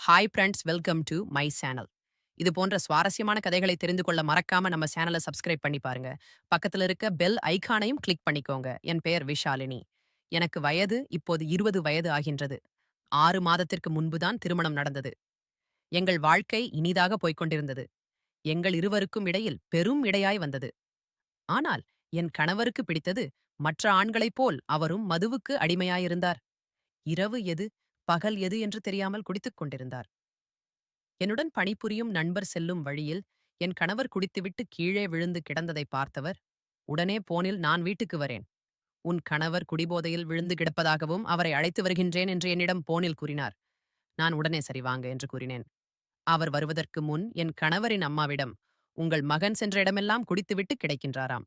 Hi friends, welcome to my channel. இது போன்ற சுவாரஸ்யமான கதைகளை தெரிந்து கொள்ள மறக்காம நம்ம சேனலை சப்ஸ்கிரைப் பண்ணி பாருங்க. பக்கத்துல இருக்க பெல் ஐகானையும் கிளிக் பண்ணிக்கோங்க. என் பெயர் விஷாலினி. எனக்கு வயது இப்போது 20 வயது ஆகின்றது. 6 மாதத்திற்கு முன்புதான் திருமணம் நடந்தது. எங்கள் வாழ்க்கை இனிதாக போய்க் கொண்டிருந்தது. எங்கள் இருவருக்கும் இடையில் பெரும் இடையாய் வந்தது. ஆனால் என் கணவருக்கு பிடித்தது மற்ற ஆண்களைப் போல் அவரும் மதுவுக்கு அடிமையாயிருந்தார். இரவு எது, பகல் எது என்று தெரியாமல் குடித்துக் கொண்டிருந்தார். என்னுடன் பணிபுரியும் நண்பர் செல்லும் வழியில் என் கணவர் குடித்துவிட்டு கீழே விழுந்து கிடந்ததை பார்த்தவர், உடனே போனில் நான் வீட்டுக்கு வரேன். உன் கணவர் குடிபோதையில் விழுந்து கிடப்பதாகவும் அவரை அழைத்து வருகின்றேன் என்று என்னிடம் போனில் கூறினார். நான் உடனே சரி வாங்க என்று கூறினேன். அவர் வருவதற்கு முன் என் கணவரின் அம்மாவிடம், உங்கள் மகன் சென்ற இடமெல்லாம் குடித்துவிட்டு கிடைக்கின்றாராம்.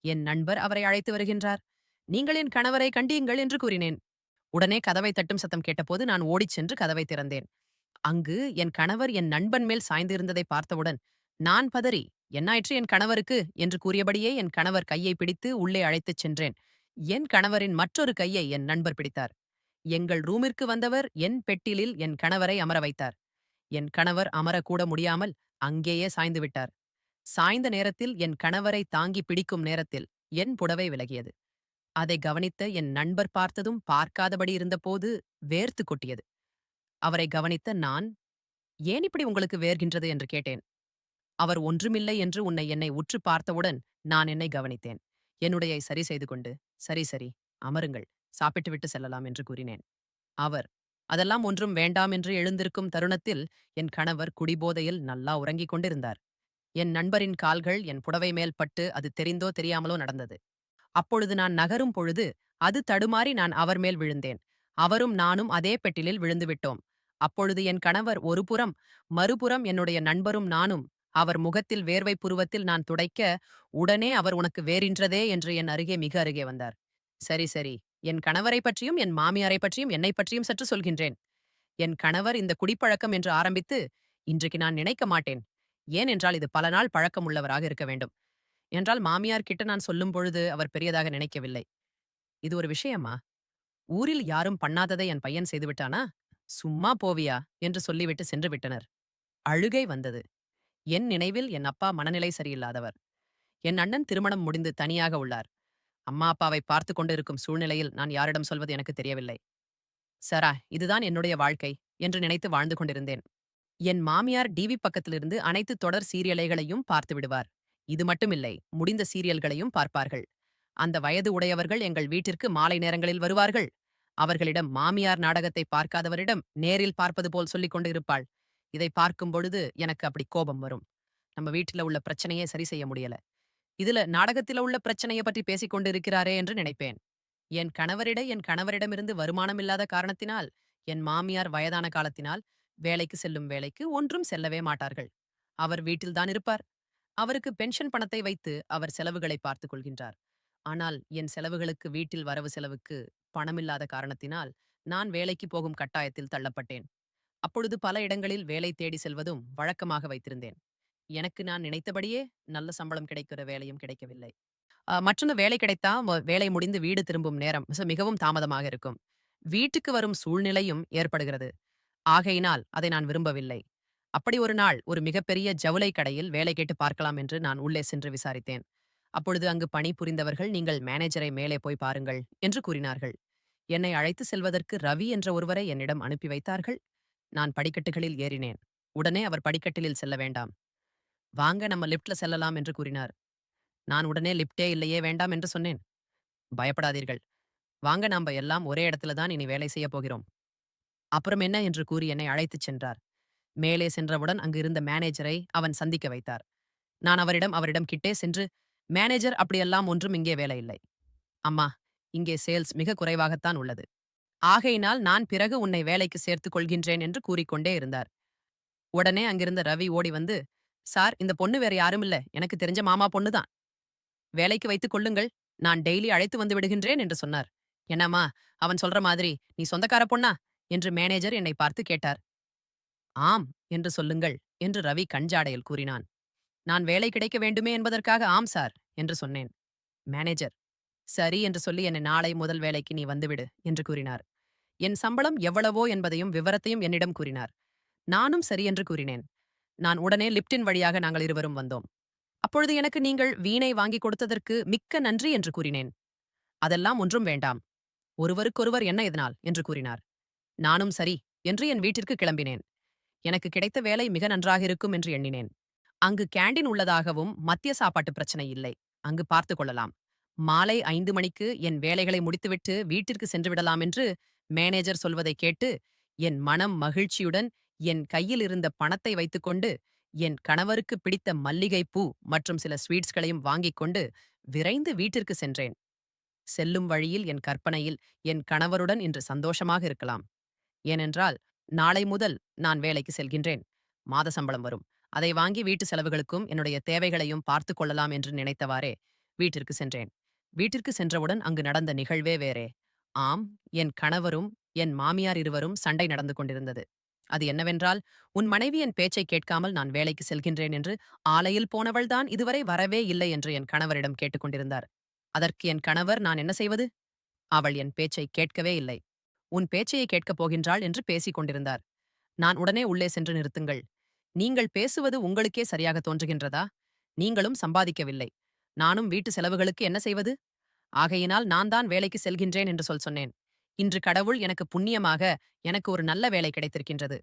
என் நண்பர் அவரை அழைத்து வருகின்றார். நீங்கள் என் கணவரை கண்டியுங்கள் என்று கூறினேன். உடனே கதவை தட்டும் சத்தம் கேட்டபோது நான் ஓடிச் சென்று கதவை திறந்தேன். அங்கு என் கணவர் என் நண்பன் மேல் சாய்ந்திருந்ததை பார்த்தவுடன் நான் பதறி, என்னாயிற்று என் கணவருக்கு என்று கூறியபடியே என் கணவர் கையை பிடித்து உள்ளே அழைத்துச் சென்றேன். என் கணவரின் மற்றொரு கையை என் நண்பர் பிடித்தார். எங்கள் ரூமிற்கு வந்தவர் என் பெட்டிலில் என் கணவரை அமர வைத்தார். என் கணவர் அமரக்கூட முடியாமல் அங்கேயே சாய்ந்து விட்டார். சாய்ந்த நேரத்தில் என் கணவரை தாங்கி பிடிக்கும் நேரத்தில் என் புடவை விலகியது. அதை கவனித்த என் நண்பர் பார்த்ததும் பார்க்காதபடி இருந்தபோது வேர்த்து கொட்டியது. அவரை கவனித்த நான், ஏன் இப்படி உங்களுக்கு வேர்கின்றது என்று கேட்டேன். அவர் ஒன்றுமில்லை என்று என்னை உற்று பார்த்தவுடன் நான் என்னை கவனித்தேன். என்னுடையை சரி செய்து கொண்டு, சரி சரி, அமருங்கள், சாப்பிட்டு விட்டு செல்லலாம் என்று கூறினேன். அவர், அதெல்லாம் ஒன்றும் வேண்டாம் என்று எழுந்திருக்கும் தருணத்தில் என் கணவர் குடிபோதையில் நல்லா உறங்கிக் கொண்டிருந்தார். என் நண்பரின் கால்கள் என் புடவை மேல் பட்டு அது தெரிந்தோ தெரியாமலோ நடந்தது. அப்பொழுது நான் நகரும் பொழுது அது தடுமாறி நான் அவர் மேல் விழுந்தேன். அவரும் நானும் அதே பெட்டிலில் விழுந்து விட்டோம். அப்பொழுது என் கணவர் ஒரு புறம், மறுபுறம் என்னுடைய நண்பரும் நானும் அவர் முகத்தில் வேர்வை புருவத்தில் நான் துடைக்க, உடனே அவர் உனக்கு வேறின்றதே என்று என் அருகே மிக அருகே வந்தார். சரி சரி, என் கணவரை பற்றியும் என் மாமியாரை பற்றியும் என்னை பற்றியும் சற்று சொல்கின்றேன். என் கணவர் இந்த குடிப்பழக்கம் என்று ஆரம்பித்து இன்றைக்கு நான் நினைக்க மாட்டேன். ஏனென்றால் இது பல நாள் பழக்கம் உள்ளவராக இருக்க வேண்டும். என்றால் மாமியார் கிட்ட நான் சொல்லும் பொழுது அவர் பெரியதாக நினைக்கவில்லை. இது ஒரு விஷயமா? ஊரில் யாரும் பண்ணாததை என் பையன் செய்துவிட்டானா? சும்மா போவியா என்று சொல்லிவிட்டு சென்று விட்டனர். அழுகை வந்தது. என் நினைவில் என் அப்பா மனநிலை சரியில்லாதவர். என் அண்ணன் திருமணம் முடிந்து தனியாக உள்ளார். அம்மா அப்பாவை பார்த்து கொண்டிருக்கும் சூழ்நிலையில் நான் யாரிடம் சொல்வது எனக்கு தெரியவில்லை. சரா, இதுதான் என்னுடைய வாழ்க்கை என்று நினைத்து வாழ்ந்து கொண்டிருந்தேன். என் மாமியார் டிவி பக்கத்திலிருந்து அனைத்து தொடர் சீரியலைகளையும் பார்த்து விடுவார். இது மட்டுமில்லை, முடிந்த சீரியல்களையும் பார்ப்பார்கள். அந்த வயது உடையவர்கள் எங்கள் வீட்டிற்கு மாலை நேரங்களில் வருவார்கள். அவர்களிடம் மாமியார் நாடகத்தை பார்க்காதவரிடம் நேரில் பார்ப்பது போல் சொல்லிக் கொண்டு இருப்பாள். இதை பார்க்கும் பொழுது எனக்கு அப்படி கோபம் வரும். நம்ம வீட்டில உள்ள பிரச்சனையே சரி செய்ய முடியல. இதுல நாடகத்தில உள்ள பிரச்சனைய பற்றி பேசிக் கொண்டு இருக்கிறாரே என்று நினைப்பேன். என் கணவரிடமிருந்து வருமானம் இல்லாத காரணத்தினால், என் மாமியார் வயதான காலத்தினால் வேலைக்கு ஒன்றும் செல்லவே மாட்டார்கள். அவர் வீட்டில்தான் இருப்பார். அவருக்கு பென்ஷன் பணத்தை வைத்து அவர் செலவுகளை பார்த்துக் கொள்கின்றார். ஆனால் என் செலவுகளுக்கு, வீட்டில் வரவு செலவுக்கு பணமில்லாத காரணத்தினால் நான் வேலைக்கு போகும் கட்டாயத்தில் தள்ளப்பட்டேன். அப்பொழுது பல இடங்களில் வேலை தேடி செல்வதும் வழக்கமாக வைத்திருந்தேன். எனக்கு நான் நினைத்தபடியே நல்ல சம்பளம் கிடைக்கிற வேலையும் கிடைக்கவில்லை. மற்றொன்று, வேலை கிடைத்தா வேலை முடிந்து வீடு திரும்பும் நேரம் மிகவும் தாமதமாக இருக்கும். வீட்டுக்கு வரும் சூழ்நிலையும் ஏற்படுகிறது. ஆகையினால் அதை நான் விரும்பவில்லை. அப்படி ஒரு நாள் ஒரு மிகப்பெரிய ஜவுளை கடையில் வேலை கேட்டு பார்க்கலாம் என்று நான் உள்ளே சென்று விசாரித்தேன். அப்பொழுது அங்கு பணிபுரிந்தவர்கள், நீங்கள் மேனேஜரை மேலே போய் பாருங்கள் என்று கூறினார்கள். என்னை அழைத்து செல்வதற்கு ரவி என்ற ஒருவரை என்னிடம் அனுப்பி வைத்தார்கள். நான் படிக்கட்டுகளில் ஏறினேன். உடனே அவர் படிக்கட்டிலில் செல்ல வேண்டாம், வாங்க நம்ம லிப்ட்ல செல்லலாம் என்று கூறினார். நான் உடனே லிப்டே இல்லையே, வேண்டாம் என்று சொன்னேன். பயப்படாதீர்கள், வாங்க, நாம எல்லாம் ஒரே இடத்துல தான் இனி வேலை செய்ய போகிறோம். அப்புறம் என்ன என்று கூறி என்னை அழைத்துச் சென்றார். மேலே சென்றவுடன் அங்கு இருந்த மேனேஜரை அவன் சந்திக்க வைத்தார். நான் அவரிடம் கிட்டே சென்று, மேனேஜர், அப்படியெல்லாம் ஒன்றும் இங்கே வேலை இல்லை. அம்மா, இங்கே சேல்ஸ் மிக குறைவாகத்தான் உள்ளது. ஆகையினால் நான் பிறகு உன்னை வேலைக்கு சேர்த்துக் கொள்கின்றேன் என்று கூறிக்கொண்டே இருந்தார். உடனே அங்கிருந்த ரவி ஓடி வந்து, சார், இந்த பொண்ணு வேற யாரும் இல்ல, எனக்கு தெரிஞ்ச மாமா பொண்ணுதான். வேலைக்கு வைத்துக் கொள்ளுங்கள், நான் டெய்லி அழைத்து வந்து விடுகின்றேன் என்று சொன்னார். என்னம்மா, அவன் சொல்ற மாதிரி நீ சொந்தக்கார பொண்ணா என்று மேனேஜர் என்னை பார்த்து கேட்டார். ஆம் என்று சொல்லுங்கள் என்று ரவி கஞ்சாடையில் கூறினான். நான் வேலை கிடைக்க வேண்டுமே என்பதற்காக ஆம் சார் என்று சொன்னேன். மேனேஜர் சரி என்று சொல்லி என்னை நாளை முதல் வேலைக்கு நீ வந்துவிடு என்று கூறினார். என் சம்பளம் எவ்வளவோ என்பதையும் விவரத்தையும் என்னிடம் கூறினார். நானும் சரி என்று கூறினேன். நான் உடனே லிப்டின் வழியாக நாங்கள் இருவரும் வந்தோம். அப்பொழுது எனக்கு நீங்கள் வீணை வாங்கிக் கொடுத்ததற்கு மிக்க நன்றி என்று கூறினேன். அதெல்லாம் ஒன்றும் வேண்டாம். ஒருவருக்கொருவர் என்ன இதனால் என்று கூறினார். நானும் சரி என்று என் வீட்டிற்கு கிளம்பினேன். எனக்கு கிடைத்த வேலை மிக நன்றாக இருக்கும் என்று எண்ணினேன். அங்கு கேண்டீன் உள்ளதாகவும் மத்திய சாப்பாட்டு பிரச்சனை இல்லை. அங்கு பார்த்துக் கொள்ளலாம். மாலை 5 மணிக்கு என் வேலைகளை முடித்துவிட்டு வீட்டிற்கு சென்று விடலாம் என்று மேனேஜர் சொல்வதை கேட்டு என் மனம் மகிழ்ச்சியுடன் என் கையில் இருந்த பணத்தை வைத்துக்கொண்டு என் கணவருக்கு பிடித்த மல்லிகை பூ மற்றும் சில ஸ்வீட்ஸ்களையும் வாங்கிக் கொண்டு விரைந்து வீட்டிற்கு சென்றேன். செல்லும் வழியில் என் கற்பனையில் என் கணவருடன் இன்று சந்தோஷமாக இருக்கலாம். ஏனென்றால் நாளை முதல் நான் வேலைக்கு செல்கின்றேன். மாத சம்பளம் வரும். அதை வாங்கி வீட்டு செலவுகளுக்கும் என்னுடைய தேவைகளையும் பார்த்துக் கொள்ளலாம் என்று நினைத்தவாறே வீட்டிற்கு சென்றேன். வீட்டிற்கு சென்றவுடன் அங்கு நடந்த நிகழ்வே வேறே. ஆம், என் கணவரும் என் மாமியார் இருவரும் சண்டை நடந்து கொண்டிருந்தது. அது என்னவென்றால், உன் மனைவி என் பேச்சை கேட்காமல் நான் வேலைக்கு செல்கின்றேன் என்று ஆலையில் போனவள்தான் இதுவரை வரவே இல்லை என்று என் கணவரிடம் கேட்டுக்கொண்டிருந்தார். அதற்கு என் கணவர், நான் என்ன செய்வது? அவள் என் பேச்சை கேட்கவே இல்லை. உன் பேச்சையை கேட்கப் போகின்றாள் என்று பேசிக் கொண்டிருந்தார். நான் உடனே உள்ளே சென்று, நிறுத்துங்கள். நீங்கள் பேசுவது உங்களுக்கே சரியாக தோன்றுகின்றதா? நீங்களும் சம்பாதிக்கவில்லை. நானும் வீட்டு செலவுகளுக்கு என்ன செய்வது? ஆகையினால் நான் தான் வேலைக்கு செல்கின்றேன் என்று சொன்னேன். இன்று கடவுள் எனக்கு புண்ணியமாக எனக்கு ஒரு நல்ல வேலை கிடைத்திருக்கின்றது.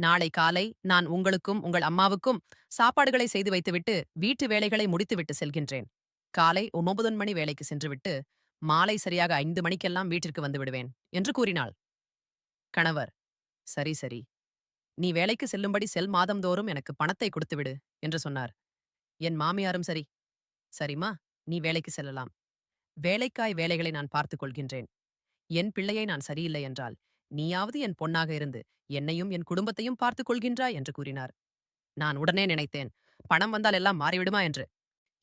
நாளை காலை நான் உங்களுக்கும் உங்கள் அம்மாவுக்கும் சாப்பாடுகளை செய்து வைத்துவிட்டு வீட்டு வேலைகளை முடித்துவிட்டு செல்கின்றேன். காலை 9 மணி வேலைக்கு சென்றுவிட்டு மாலை சரியாக 5 மணிக்கெல்லாம் வீட்டிற்கு வந்து விடுவேன் என்று கூறினாள். கணவர், சரி சரி, நீ வேலைக்கு செல்லும்படி செல், மாதம்தோறும் எனக்கு பணத்தை கொடுத்துவிடு என்று சொன்னார். என் மாமியாரும் சரி, சரிம்மா, நீ வேலைக்கு செல்லலாம். வேலைக்காய் வேலைகளை நான் பார்த்துக் கொள்கின்றேன். என் பிள்ளையை நான் சரியில்லை என்றால் நீயாவது என் பொன்னாக இருந்து என்னையும் என் குடும்பத்தையும் பார்த்துக் கொள்கின்றாய் என்று கூறினார். நான் உடனே நினைத்தேன், பணம் வந்தால் எல்லாம் மாறிவிடுமா என்று.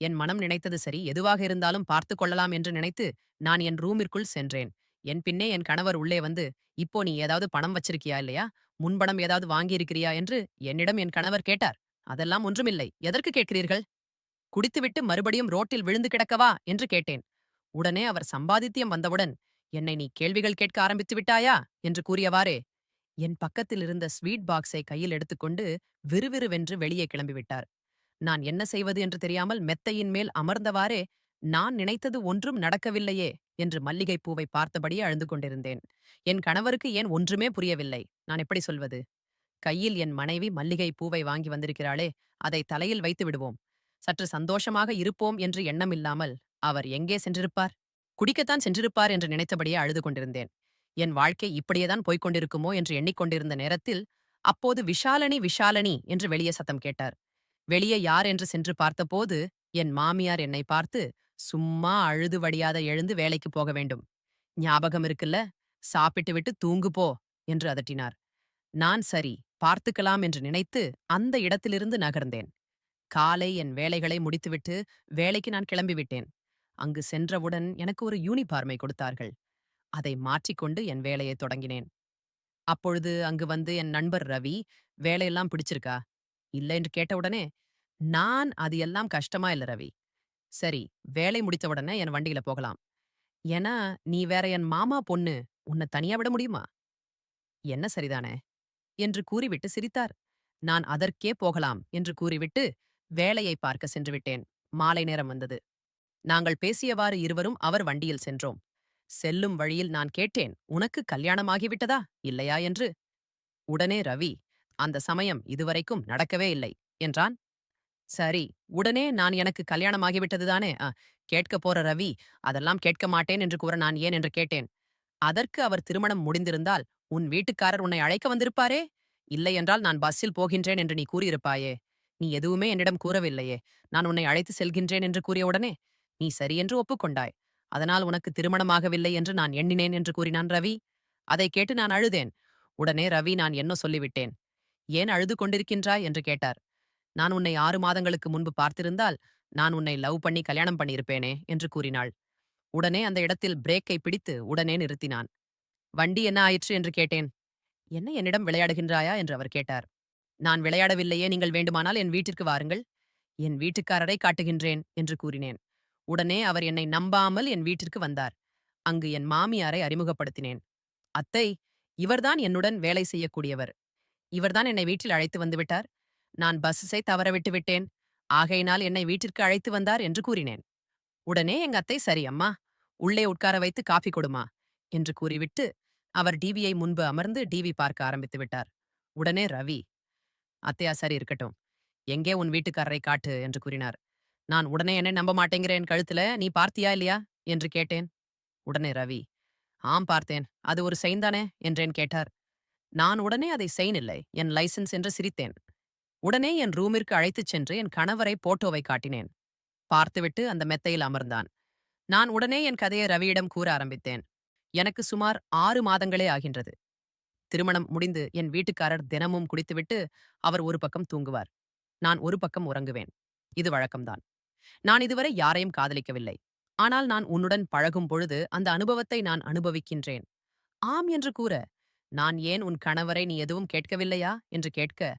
என் மனம் நினைத்தது சரி, எதுவாக இருந்தாலும் பார்த்துக் கொள்ளலாம் என்று நினைத்து நான் என் ரூமிற்குள் சென்றேன். என் பின்னே என் கணவர் உள்ளே வந்து, இப்போ நீ ஏதாவது பணம் வச்சிருக்கியா இல்லையா, முன்பணம் ஏதாவது வாங்கியிருக்கிறியா என்று என்னிடம் என் கணவர் கேட்டார். அதெல்லாம் ஒன்றுமில்லை. எதற்கு கேட்கிறீர்கள்? குடித்துவிட்டு மறுபடியும் ரோட்டில் விழுந்து கிடக்கவா என்று கேட்டேன். உடனே அவர், சம்பாதித்தியம் வந்தவுடன் என்னை நீ கேள்விகள் கேட்க ஆரம்பித்து விட்டாயா என்று கூறியவாறே என் பக்கத்தில் இருந்த ஸ்வீட் பாக்ஸை கையில் எடுத்துக்கொண்டு விறுவிறுவென்று வெளியே கிளம்பிவிட்டார். நான் என்ன செய்வது என்று தெரியாமல் மெத்தையின் மேல் அமர்ந்தவாறே, நான் நினைத்தது ஒன்றும் நடக்கவில்லையே என்று மல்லிகைப் பூவை பார்த்தபடியே அழுது கொண்டிருந்தேன். என் கணவருக்கு ஏன் ஒன்றுமே புரியவில்லை. நான் எப்படி சொல்வது? கையில் என் மனைவி மல்லிகை பூவை வாங்கி வந்திருக்கிறாளே, அதை தலையில் வைத்து விடுவோம், சற்று சந்தோஷமாக இருப்போம் என்று எண்ணமில்லாமல் அவர் எங்கே சென்றிருப்பார்? குடிக்கத்தான் சென்றிருப்பார் என்று நினைத்தபடியே அழுது கொண்டிருந்தேன். என் வாழ்க்கை இப்படியேதான் போய்க் கொண்டிருக்குமோ என்று எண்ணிக்கொண்டிருந்த நேரத்தில் அப்போது விஷாலனி விஷாலனி என்று வெளியே சத்தம் கேட்டார். வெளியே யார் என்று சென்று பார்த்தபோது என் மாமியார் என்னை பார்த்து, சும்மா அழுது வடியாத எழுந்து வேலைக்கு போக வேண்டும், ஞாபகம் இருக்குல்ல, சாப்பிட்டு விட்டு தூங்கு போ என்று அதட்டினார். நான் சரி, பார்த்துக்கலாம் என்று நினைத்து அந்த இடத்திலிருந்து நகர்ந்தேன். காலை என் வேலைகளை முடித்துவிட்டு வேலைக்கு நான் கிளம்பிவிட்டேன். அங்கு சென்றவுடன் எனக்கு ஒரு யூனிபார்மை கொடுத்தார்கள். அதை மாற்றிக்கொண்டு என் வேலையை தொடங்கினேன். அப்பொழுது அங்கு வந்து என் நண்பர் ரவி, வேலையெல்லாம் பிடிச்சிருக்கா இல்ல என்று கேட்டவுடனே, நான், அது எல்லாம் கஷ்டமா இல்ல ரவி. சரி, வேலை முடித்தவுடனே என் வண்டியில போகலாம். ஏன்னா நீ வேற என் மாமா பொண்ணு, உன்னை தனியா விட முடியுமா? என்ன சரிதானே என்று கூறிவிட்டு சிரித்தார். நான் அதற்கே போகலாம் என்று கூறிவிட்டு வேலையை பார்க்க சென்று விட்டேன். மாலை நேரம் வந்தது. நாங்கள் பேசியவாறு இருவரும் அவர் வண்டியில் சென்றோம். செல்லும் வழியில் நான் கேட்டேன், உனக்கு கல்யாணமாகிவிட்டதா இல்லையா என்று. உடனே ரவி, அந்த சமயம் இதுவரைக்கும் நடக்கவே இல்லை என்றான். சரி, உடனே நான், எனக்கு கல்யாணமாகிவிட்டதுதானே, கேட்கப் போற ரவி, அதெல்லாம் கேட்க மாட்டேன் என்று கூற நான் ஏன் என்று கேட்டேன். அதற்கு அவர், திருமணம் முடிந்திருந்தால் உன் வீட்டுக்காரர் உன்னை அழைக்க வந்திருப்பாரே, இல்லையென்றால் நான் பஸ்ஸில் போகின்றேன் என்று நீ கூறியிருப்பாயே. நீ எதுவுமே என்னிடம் கூறவில்லையே. நான் உன்னை அழைத்து செல்கின்றேன் என்று கூறியவுடனே நீ சரியென்று ஒப்புக்கொண்டாய். அதனால் உனக்கு திருமணமாகவில்லை என்று நான் எண்ணினேன் என்று கூறினான் ரவி. அதை கேட்டு நான் அழுதேன். உடனே ரவி, நான் என்ன சொல்லிவிட்டேன், ஏன் அழுது கொண்டிருக்கின்றாய் என்று கேட்டார். நான் உன்னை 6 மாதங்களுக்கு முன்பு பார்த்திருந்தால் நான் உன்னை லவ் பண்ணி கல்யாணம் பண்ணியிருப்பேனே என்று கூறினாள். உடனே அந்த இடத்தில் பிரேக்கை பிடித்து உடனே நிறுத்தினான். வண்டி என்ன ஆயிற்று என்று கேட்டேன். என்ன என்னிடம் விளையாடுகின்றாயா என்று அவர் கேட்டார். நான் விளையாடவில்லையே, நீங்கள் வேண்டுமானால் என் வீட்டிற்கு வாருங்கள், என் வீட்டுக்காரரை காட்டுகின்றேன் என்று கூறினேன். உடனே அவர் என்னை நம்பாமல் என் வீட்டிற்கு வந்தார். அங்கு என் மாமியாரை அறிமுகப்படுத்தினேன். அத்தை, இவர்தான் என்னுடன் வேலை செய்யக்கூடியவர். இவர்தான் என்னை வீட்டில் அழைத்து வந்து விட்டார். நான் பஸ்ஸை தவற விட்டு விட்டேன். ஆகையினால் என்னை வீட்டிற்கு அழைத்து வந்தார் என்று கூறினேன். உடனே எங்க அத்தை, சரி அம்மா, உள்ளே உட்கார வைத்து காஃபி கொடுமா என்று கூறிவிட்டு அவர் டிவியை முன்பு அமர்ந்து டிவி பார்க்க ஆரம்பித்து விட்டார். உடனே ரவி, அத்தையா, சரி இருக்கட்டும், எங்கே உன் வீட்டுக்காரரை காட்டு என்று கூறினார். நான் உடனே என்ன நம்ப மாட்டேங்கிறேன், கழுத்துல நீ பார்த்தியா இல்லையா என்று கேட்டேன். உடனே ரவி, ஆம் பார்த்தேன், அது ஒரு செயின் தானே என்றேன் கேட்டார். நான் உடனே அதை செயின் இல்லை, என் லைசென்ஸ் என்று சிரித்தேன். உடனே என் ரூமிற்கு அழைத்துச் சென்று என் கணவரை போட்டோவை காட்டினேன். பார்த்துவிட்டு அந்த மெத்தையில் அமர்ந்தான். நான் உடனே என் கதையை ரவியிடம் கூற ஆரம்பித்தேன். எனக்கு சுமார் 6 மாதங்களே ஆகின்றது. திருமணம் முடிந்து என் வீட்டுக்காரர் தினமும் குடித்துவிட்டு அவர் ஒரு பக்கம் தூங்குவார். நான் ஒரு பக்கம் உறங்குவேன். இது வழக்கம்தான். நான் இதுவரை யாரையும் காதலிக்கவில்லை. ஆனால் நான் உன்னுடன் பழகும் பொழுது அந்த அனுபவத்தை நான் அனுபவிக்கின்றேன். ஆம் என்று கூற, நான் ஏன் உன் கணவரை நீ எதுவும் கேட்கவில்லையா என்று கேட்க,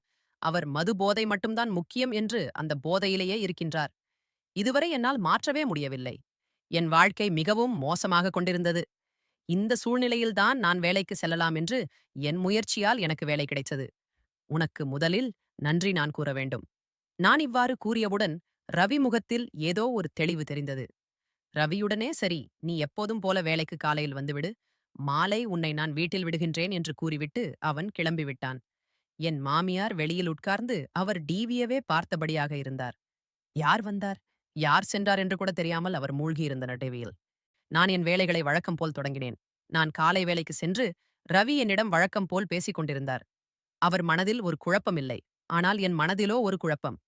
அவர் மது போதை மட்டும்தான் முக்கியம் என்று அந்த போதையிலேயே இருக்கின்றார். இதுவரை என்னால் மாற்றவே முடியவில்லை. என் வாழ்க்கை மிகவும் மோசமாக கொண்டிருந்தது. இந்த சூழ்நிலையில்தான் நான் வேலைக்கு செல்லலாம் என்று என் முயற்சியால் எனக்கு வேலை கிடைத்தது. உனக்கு முதலில் நன்றி நான் கூற வேண்டும். நான் இவ்வாறு கூறியவுடன் ரவி முகத்தில் ஏதோ ஒரு தெளிவு தெரிந்தது. ரவியுடனே, சரி, நீ எப்போதும் போல வேலைக்கு காலையில் வந்துவிடு, மாலை உன்னை நான் வீட்டில் விடுகின்றேன் என்று கூறிவிட்டு அவன் கிளம்பிவிட்டான். என் மாமியார் வெளியில் உட்கார்ந்து அவர் டிவியவே பார்த்தபடியாக இருந்தார். யார் வந்தார், யார் சென்றார் என்று கூட தெரியாமல் அவர் மூழ்கியிருந்தனர் டிவியில். நான் என் வேலைகளை வழக்கம் போல் தொடங்கினேன். நான் காலை வேலைக்கு சென்று ரவி என்னிடம் வழக்கம் போல் பேசிக் கொண்டிருந்தார். அவர் மனதில் ஒரு குழப்பம் இல்லை. ஆனால் என் மனதிலோ ஒரு குழப்பம்.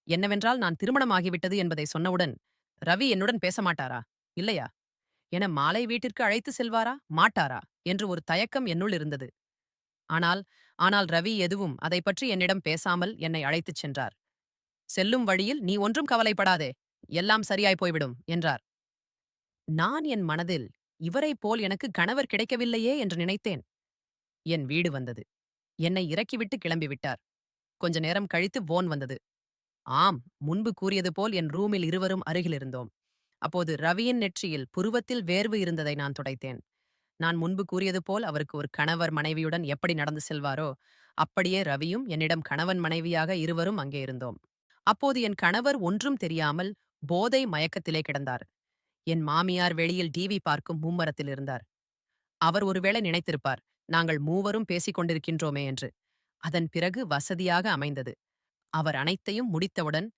என்னவென்றால், நான் திருமணமாகிவிட்டது என்பதை சொன்னவுடன், ரவி என்னுடன் பேச மாட்டாரா, இல்லையா என, மாலை வீட்டிற்கு அழைத்து செல்வாரா, மாட்டாரா என்று ஒரு தயக்கம் என்னுள் இருந்தது. ஆனால் ஆனால் ரவி எதுவும் அதை பற்றி என்னிடம் பேசாமல் என்னை அழைத்துச் சென்றார். செல்லும் வழியில், நீ ஒன்றும் கவலைப்படாதே, எல்லாம் சரியாய் போய்விடும் என்றார். நான் என் மனதில், இவரைப் போல் எனக்கு கணவர் கிடைக்கவில்லையே என்று நினைத்தேன். என் வீடு வந்தது. என்னை இறக்கிவிட்டு கிளம்பிவிட்டார். கொஞ்ச நேரம் கழித்து போன் வந்தது. ஆம், முன்பு கூறியது போல் என் ரூமில் இருவரும் அருகில் இருந்தோம். அப்போது ரவியின் நெற்றியில் புருவத்தில் வேர்வு இருந்ததை நான் துடைத்தேன். நான் முன்பு கூறியது போல் அவருக்கு ஒரு கணவர் மனைவியுடன் எப்படி நடந்து செல்வாரோ, அப்படியே ரவியும் என்னிடம் கணவன் மனைவியாக இருவரும் அங்கே இருந்தோம். அப்போது என் கணவர் ஒன்றும் தெரியாமல் போதை மயக்கத்திலே கிடந்தார். என் மாமியார் வெளியில் டிவி பார்க்கும் மும்மரத்தில் இருந்தார். அவர் ஒருவேளை நினைத்திருப்பார், நாங்கள் மூவரும் பேசிக் கொண்டிருக்கின்றோமே என்று. அதன் பிறகு வசதியாக அமைந்தது. அவர் அனைத்தையும் முடித்தவுடன்,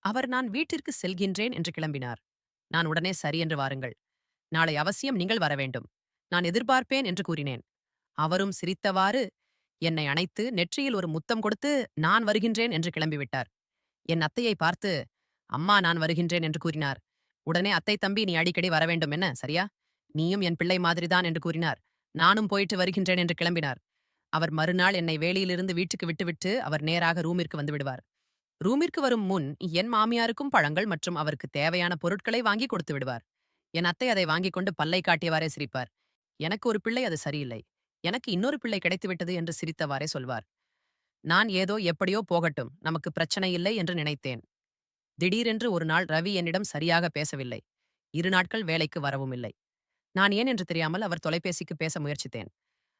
அவர் நான் வீட்டிற்கு செல்கின்றேன் என்று கிளம்பினார். நான் உடனே சரி என்று, வாருங்கள், நாளை அவசியம் நீங்கள் வரவேண்டும், நான் எதிர்பார்ப்பேன் என்று கூறினேன். அவரும் சிரித்தவாறு என்னை அணைத்து நெற்றியில் ஒரு முத்தம் கொடுத்து, நான் வருகின்றேன் என்று கிளம்பிவிட்டார். என் அத்தையை பார்த்து, அம்மா, நான் வருகின்றேன் என்று கூறினார். உடனே, அத்தை தம்பி, நீ அடிக்கடி வரவேண்டும் என்ன, சரியா? நீயும் என் பிள்ளை மாதிரிதான் என்று கூறினார். நானும் போயிட்டு வருகின்றேன் என்று கிளம்பினார். அவர் மறுநாள் என்னை வேலையிலிருந்து வீட்டுக்கு விட்டுவிட்டு அவர் நேராக ரூமிற்கு வந்து விடுவார். ரூமிற்கு வரும் முன் என் மாமியாருக்கும் பழங்கள் மற்றும் அவருக்கு தேவையான பொருட்களை வாங்கி கொடுத்து விடுவார். என் அத்தை அதை வாங்கிக் கொண்டு பல்லை காட்டியவாறே சிரிப்பார். எனக்கு ஒரு பிள்ளை, அது சரியில்லை, எனக்கு இன்னொரு பிள்ளை கிடைத்துவிட்டது என்று சிரித்தவாறே சொல்வார். நான் ஏதோ எப்படியோ போகட்டும், நமக்கு பிரச்சனை இல்லை என்று நினைத்தேன். திடீரென்று ஒரு நாள் ரவி என்னிடம் சரியாக பேசவில்லை. 2 நாட்கள் வேலைக்கு வரவும் இல்லை. நான் ஏன் என்று தெரியாமல் அவர் தொலைபேசிக்கு பேச முயற்சித்தேன்.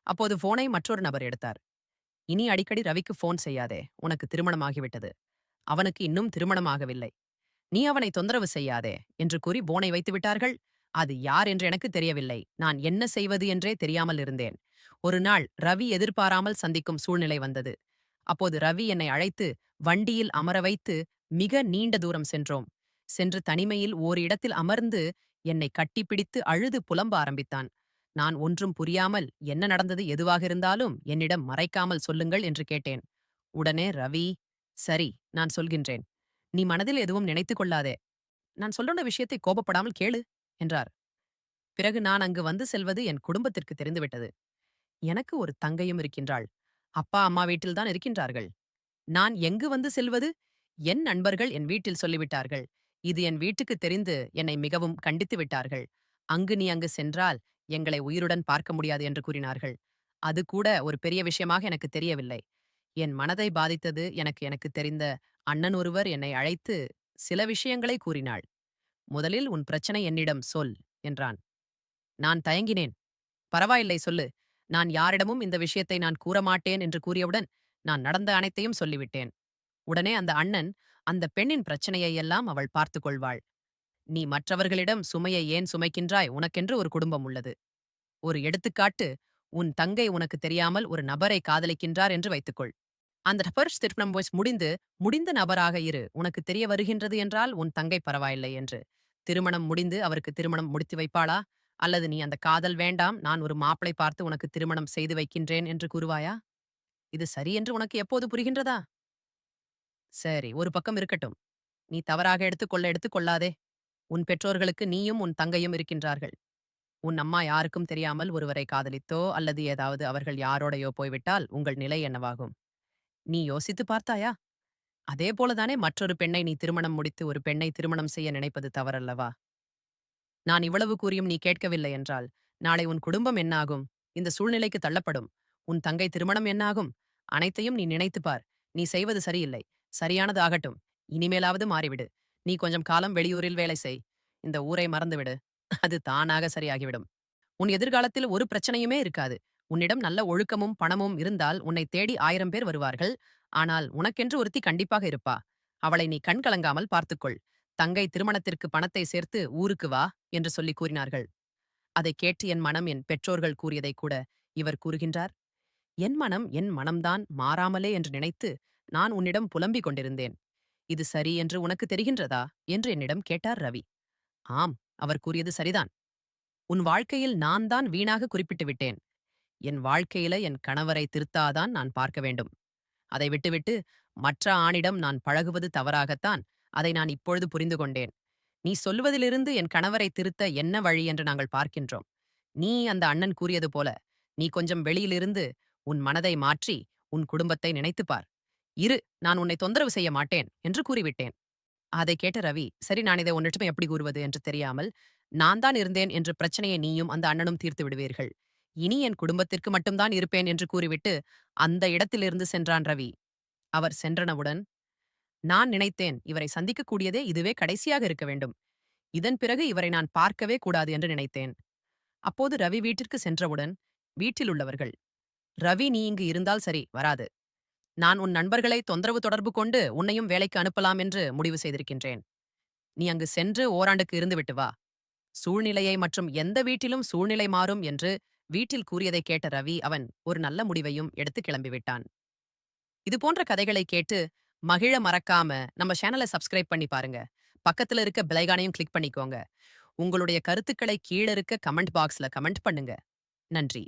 அப்போது போனை மற்றொரு நபர் எடுத்தார். இனி அடிக்கடி ரவிக்கு போன் செய்யாதே, உனக்கு திருமணமாகிவிட்டது, அவனுக்கு இன்னும் திருமணமாகவில்லை, நீ அவனை தொந்தரவு செய்யாதே என்று கூறி போனை வைத்து விட்டார்கள். அது யார் என்று எனக்கு தெரியவில்லை. நான் என்ன செய்வது என்றே தெரியாமல் இருந்தேன். ஒரு நாள் ரவி எதிர்பாராமல் சந்திக்கும் சூழ்நிலை வந்தது. அப்போது ரவி என்னை அழைத்து வண்டியில் அமர வைத்து மிக நீண்ட தூரம் சென்றோம். சென்று தனிமையில் ஓரிடத்தில் அமர்ந்து என்னை கட்டிப்பிடித்து அழுது புலம்ப ஆரம்பித்தான். நான் ஒன்றும் புரியாமல், என்ன நடந்தது, எதுவாக இருந்தாலும் என்னிடம் மறைக்காமல் சொல்லுங்கள் என்று கேட்டேன். உடனே ரவி, சரி, நான் சொல்கின்றேன், நீ மனதில் எதுவும் நினைத்துக் கொள்ளாதே, நான் சொல்லுண்ட விஷயத்தை கோபப்படாமல் கேளு என்றார். பிறகு நான் அங்கு வந்து செல்வது என் குடும்பத்திற்கு தெரிந்துவிட்டது. எனக்கு ஒரு தங்கையும் இருக்கின்றாள். அப்பா அம்மா வீட்டில்தான் இருக்கின்றார்கள். நான் எங்கு வந்து செல்வது? என் நண்பர்கள் என் வீட்டில் சொல்லிவிட்டார்கள். இது என் வீட்டுக்கு தெரிந்து என்னை மிகவும் கண்டித்து விட்டார்கள். நீ அங்கு சென்றால் எங்களை உயிருடன் பார்க்க முடியாது என்று கூறினார்கள். அது கூட ஒரு பெரிய விஷயமாக எனக்கு தெரியவில்லை. என் மனதை பாதித்தது எனக்கு தெரிந்த அண்ணன் ஒருவர் என்னை அழைத்து சில விஷயங்களை கூறினாள். முதலில், உன் பிரச்சனை என்னிடம் சொல் என்றான். நான் தயங்கினேன். பரவாயில்லை, சொல்லு, நான் யாரிடமும் இந்த விஷயத்தை நான் கூறமாட்டேன் என்று கூறியவுடன், நான் நடந்த அனைத்தையும் சொல்லிவிட்டேன். உடனே அந்த அண்ணன், அந்த பெண்ணின் பிரச்சனையை எல்லாம் அவள் பார்த்துக் கொள்வாள். நீ மற்றவர்களிடம் சுமையை ஏன் சுமைக்கின்றாய்? உனக்கென்று ஒரு குடும்பம் உள்ளது. ஒரு எடுத்துக்காட்டு, உன் தங்கை உனக்கு தெரியாமல் ஒரு நபரை காதலிக்கின்றார் என்று வைத்துக்கொள். அந்த நபர் திருமணம் முடிந்த நபராக இரு. உனக்கு தெரிய வருகின்றது என்றால் உன் தங்கை பரவாயில்லை என்று. திருமணம் முடிந்து அவருக்கு திருமணம் முடித்து வைப்பாளா? அல்லது நீ அந்த காதல் வேண்டாம், நான் ஒரு மாப்பிளை பார்த்து உனக்கு திருமணம் செய்து வைக்கின்றேன் என்று கூறுவாயா? இது சரி என்று உனக்கு எப்போது புரிகின்றதா? சரி, ஒரு பக்கம் இருக்கட்டும். நீ தவறாக எடுத்துக்கொள்ளாதே. உன் பெற்றோர்களுக்கு நீயும் உன் தங்கையும் இருக்கின்றார்கள். உன் அம்மா யாருக்கும் தெரியாமல் ஒருவரை காதலித்தோ அல்லது ஏதாவது அவர்கள் யாரோடையோ போய்விட்டால் உங்கள் நிலை என்னவாகும்? நீ யோசித்துப் பார்த்தாயா? அதே போலதானே மற்றொரு பெண்ணை நீ திருமணம் முடித்து ஒரு பெண்ணை திருமணம் செய்ய நினைப்பது தவறல்லவா? நான் இவ்வளவு கூறியும் நீ கேட்கவில்லை என்றால், நாளை உன் குடும்பம் என்னாகும்? இந்த சூழ்நிலைக்கு தள்ளப்படும். உன் தங்கை திருமணம் என்னாகும்? அனைத்தையும் நீ நினைத்துப் பார். நீ செய்வது சரியில்லை. சரியானது ஆகட்டும். இனிமேலாவது மாறிவிடு. நீ கொஞ்சம் காலம் வெளியூரில் வேலை செய். இந்த ஊரை மறந்துவிடு. அது தானாக சரியாகிவிடும். உன் எதிர்காலத்தில் ஒரு பிரச்சனையுமே இருக்காது. உன்னிடம் நல்ல ஒழுக்கமும் பணமும் இருந்தால் உன்னைத் தேடி 1000 பேர் வருவார்கள். ஆனால் உனக்கென்று ஒருத்தி கண்டிப்பாக இருப்பா. அவளை நீ கண் கலங்காமல் பார்த்துக்கொள். தங்கை திருமணத்திற்கு பணத்தை சேர்த்து ஊருக்கு வா என்று சொல்லிக் கூறினார்கள். அதைக் கேட்டு என் மனம் என் பெற்றோர்கள் கூறியதைக் கூட இவர் கூறுகின்றார். என் மனம்தான் மாறாமலே என்று நினைத்து நான் உன்னிடம் புலம்பிக் கொண்டிருந்தேன். இது சரி என்று உனக்கு தெரிகின்றதா என்று என்னிடம் கேட்டார் ரவி. ஆம், அவர் கூறியது சரிதான். உன் வாழ்க்கையில் நான் தான் வீணாக குறிப்பிட்டு விட்டேன். என் வாழ்க்கையில என் கணவரை திருத்தாதான் நான் பார்க்க வேண்டும். அதை விட்டுவிட்டு மற்ற ஆணிடம் நான் பழகுவது தவறாகத்தான். அதை நான் இப்பொழுது புரிந்து கொண்டேன். நீ சொல்வதிலிருந்து என் கணவரை திருத்த என்ன வழி என்று நாங்கள் பார்க்கின்றோம். நீ அந்த அண்ணன் கூறியது போல, நீ கொஞ்சம் வெளியிலிருந்து உன் மனதை மாற்றி உன் குடும்பத்தை நினைத்துப் பார். இரு, நான் உன்னை தொந்தரவு செய்ய மாட்டேன் என்று கூறிவிட்டேன். அதைக் கேட்ட ரவி, சரி, நான் இதை உன்னிடம் எப்படி கூறுவது என்று தெரியாமல், நான் தான் இருந்தேன் என்று பிரச்சனையை நீயும் அந்த அண்ணனும் தீர்த்து விடுவீர்கள். இனி என் குடும்பத்திற்கு மட்டும்தான் இருப்பேன் என்று கூறிவிட்டு அந்த இடத்திலிருந்து சென்றான் ரவி. அவர் சென்றனவுடன், நான் நினைத்தேன் இவரை சந்திக்கக்கூடியதே இதுவே கடைசியாக இருக்க வேண்டும். இதன் பிறகு இவரை நான் பார்க்கவே கூடாது என்று நினைத்தேன். அப்போது ரவி வீட்டிற்கு சென்றவுடன் வீட்டில் உள்ளவர்கள், ரவி நீ இங்கு இருந்தால் சரி வராது. நான் உன் நண்பர்களை தொந்தரவு தொடர்பு கொண்டு உன்னையும் வேலைக்கு அனுப்பலாம் என்று முடிவு செய்திருக்கின்றேன். நீ அங்கு சென்று ஓராண்டுக்கு இருந்துவிட்டு வா. சூழ்நிலையை மற்றும் எந்த வீட்டிலும் சூழ்நிலை மாறும் என்று வீட்டில் கூறியதை கேட்ட ரவி அவன் ஒரு நல்ல முடிவையும் எடுத்து கிளம்பிவிட்டான். இது போன்ற கதைகளை கேட்டு மகிழ மறக்காம நம்ம சேனலை சப்ஸ்கிரைப் பண்ணி பாருங்க. பக்கத்துல இருக்க பெல் ஐகானையும் கிளிக் பண்ணிக்கோங்க. உங்களுடைய கருத்துக்களை கீழ இருக்க கமெண்ட் பாக்ஸ்ல கமெண்ட் பண்ணுங்க. நன்றி.